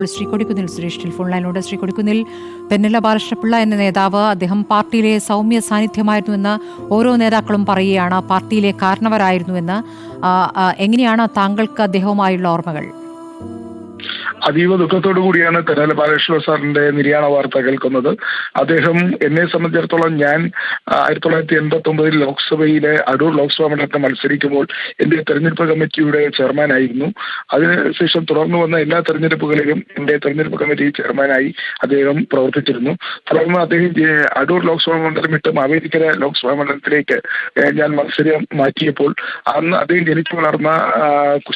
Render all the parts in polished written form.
Shri Kodikunnil Suresh telephone ലൈനിലൂടെ. ശ്രീ കൊടിക്കുന്നിൽ, തെന്നല ബാലകൃഷ്ണപിള്ള എന്ന നേതാവ് അദ്ദേഹം പാർട്ടിയിലെ സൗമ്യ സാന്നിധ്യമായിരുന്നുവെന്ന് ഓരോ നേതാക്കളും പറയുകയാണ്, പാർട്ടിയിലെ കാരണവരായിരുന്നുവെന്ന്. എങ്ങനെയാണ് താങ്കൾക്ക് അദ്ദേഹവുമായുള്ള ഓർമ്മകൾ? അതീവ ദുഃഖത്തോടു കൂടിയാണ് തെന്നല ബാലകൃഷ്ണ സാറിന്റെ നിര്യാണ വാർത്ത കേൾക്കുന്നത്. അദ്ദേഹം എന്നെ സംബന്ധിച്ചിടത്തോളം, ഞാൻ 1989 ലോക്സഭയിലെ അടൂർ ലോക്സഭാ മണ്ഡലത്തിൽ മത്സരിക്കുമ്പോൾ എന്റെ തെരഞ്ഞെടുപ്പ് കമ്മിറ്റിയുടെ ചെയർമാനായിരുന്നു. അതിനുശേഷം തുടർന്നു വന്ന എല്ലാ തെരഞ്ഞെടുപ്പുകളിലും എന്റെ തെരഞ്ഞെടുപ്പ് കമ്മിറ്റി ചെയർമാനായി അദ്ദേഹം പ്രവർത്തിച്ചിരുന്നു. തുടർന്ന് അദ്ദേഹം അടൂർ ലോക്സഭാ മണ്ഡലം വിട്ട് മാവേലിക്കര ലോക്സഭാ മണ്ഡലത്തിലേക്ക് ഞാൻ മത്സരം മാറ്റിയപ്പോൾ, അന്ന് അദ്ദേഹം ജനിച്ചു വളർന്ന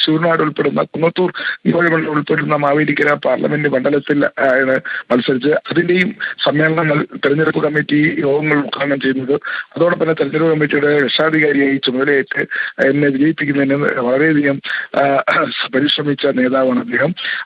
ശൂർനാട് ഉൾപ്പെടുന്ന കുന്നത്തൂർ നിയോജകമണ്ഡലം ഉൾപ്പെടുന്ന മാവേലിക്കര പാർലമെന്റ് മണ്ഡലത്തിൽ ആണ് മത്സരിച്ച് അതിന്റെയും സമ്മേളനങ്ങൾ തെരഞ്ഞെടുപ്പ് കമ്മിറ്റി യോഗങ്ങൾ ഉദ്ഘാടനം ചെയ്യുന്നത്. അതോടൊപ്പം തന്നെ തെരഞ്ഞെടുപ്പ് കമ്മിറ്റിയുടെ രക്ഷാധികാരിയായി ചുമതലയേറ്റ് എന്നെ വിജയിപ്പിക്കുന്നതിന് വളരെയധികം പരിശ്രമിച്ച നേതാവാണ്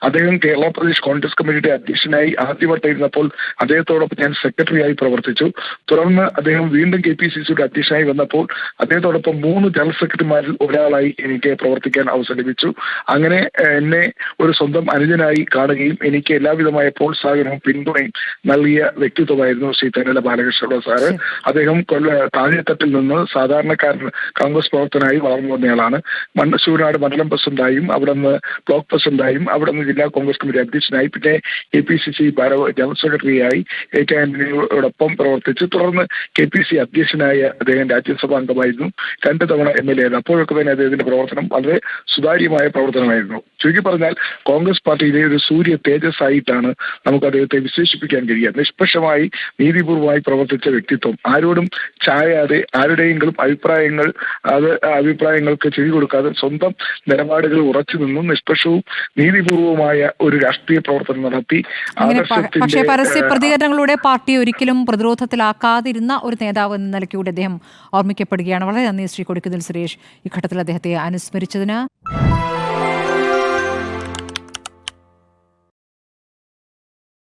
അദ്ദേഹം കേരള പ്രദേശ് കോൺഗ്രസ് കമ്മിറ്റിയുടെ അധ്യക്ഷനായി ആദ്യവട്ടമായിരുന്നപ്പോൾ അദ്ദേഹത്തോടൊപ്പം ഞാൻ സെക്രട്ടറിയായി പ്രവർത്തിച്ചു. തുടർന്ന് അദ്ദേഹം വീണ്ടും KPCCയുടെ അധ്യക്ഷനായി വന്നപ്പോൾ അദ്ദേഹത്തോടൊപ്പം 3 ജനറൽ സെക്രട്ടറിമാരിൽ ഒരാളായി എനിക്ക് പ്രവർത്തിക്കാൻ അവസരം ലഭിച്ചു. അങ്ങനെ എന്നെ ഒരു സ്വന്തം അനുജനായി കാണുകയും എനിക്ക് എല്ലാവിധമായ പ്രോത്സാഹനവും പിന്തുണയും നൽകിയ വ്യക്തിത്വമായിരുന്നു ശ്രീ തെന്നല ബാലകൃഷ്ണപിള്ള സാറ്. അദ്ദേഹം താഴെത്തട്ടിൽ നിന്ന് സാധാരണക്കാരൻ കോൺഗ്രസ് പ്രവർത്തനായി വളർന്നു വന്നയാളാണ്. ശൂരനാട് മണ്ഡലം പ്രസിഡന്റായും അവിടെ നിന്ന് ബ്ലോക്ക് പ്രസിഡന്റായും അവിടെ നിന്ന് ജില്ലാ കോൺഗ്രസ് കമ്മിറ്റി അധ്യക്ഷനായി പിന്നെ KPCC ജനറൽ സെക്രട്ടറിയായി AK ആന്റണിയോടൊപ്പം പ്രവർത്തിച്ചു. തുടർന്ന് KPCC അധ്യക്ഷനായ അദ്ദേഹം രാജ്യസഭാ അംഗമായിരുന്നു. 2 തവണ MLA ആയിരുന്നു. അപ്പോഴൊക്കെ തന്നെ അദ്ദേഹത്തിന്റെ പ്രവർത്തനം വളരെ സുതാര്യമായ പ്രവർത്തനമായിരുന്നു. ചുരുക്കി പറഞ്ഞാൽ കോൺഗ്രസ് പാർട്ടിയിലെ ഒരു സൂര്യ തേജസ് ആയിട്ടാണ് നമുക്ക് അദ്ദേഹത്തെ വിശേഷിപ്പിക്കാൻ കഴിയുക. നിഷ്പക്ഷമായി നീതിപൂർവമായി പ്രവർത്തിച്ച വ്യക്തിത്വം, ആരോടും ചായാതെ ആരുടെയെങ്കിലും അഭിപ്രായങ്ങൾക്ക് ചെവി കൊടുക്കാതെ സ്വന്തം നിലപാടുകൾ ഉറച്ചു നിന്നും നിഷ്പക്ഷവും നീതിപൂർവമായ ഒരു രാഷ്ട്രീയ പ്രവർത്തനം നടത്തി. പക്ഷേ പരസ്യ പ്രതികരണങ്ങളുടെ പാർട്ടി ഒരിക്കലും പ്രതിരോധത്തിലാക്കാതിരുന്ന ഒരു നേതാവ് എന്ന നിലയ്ക്കൂടെ അദ്ദേഹം ഓർമ്മിക്കപ്പെടുകയാണ്. വളരെ നന്ദി ശ്രീ കൊടിക്കുന്നിൽ സുരേഷ്, ഈ ഘട്ടത്തിൽ അദ്ദേഹത്തെ അനുസ്മരിച്ചതിന്.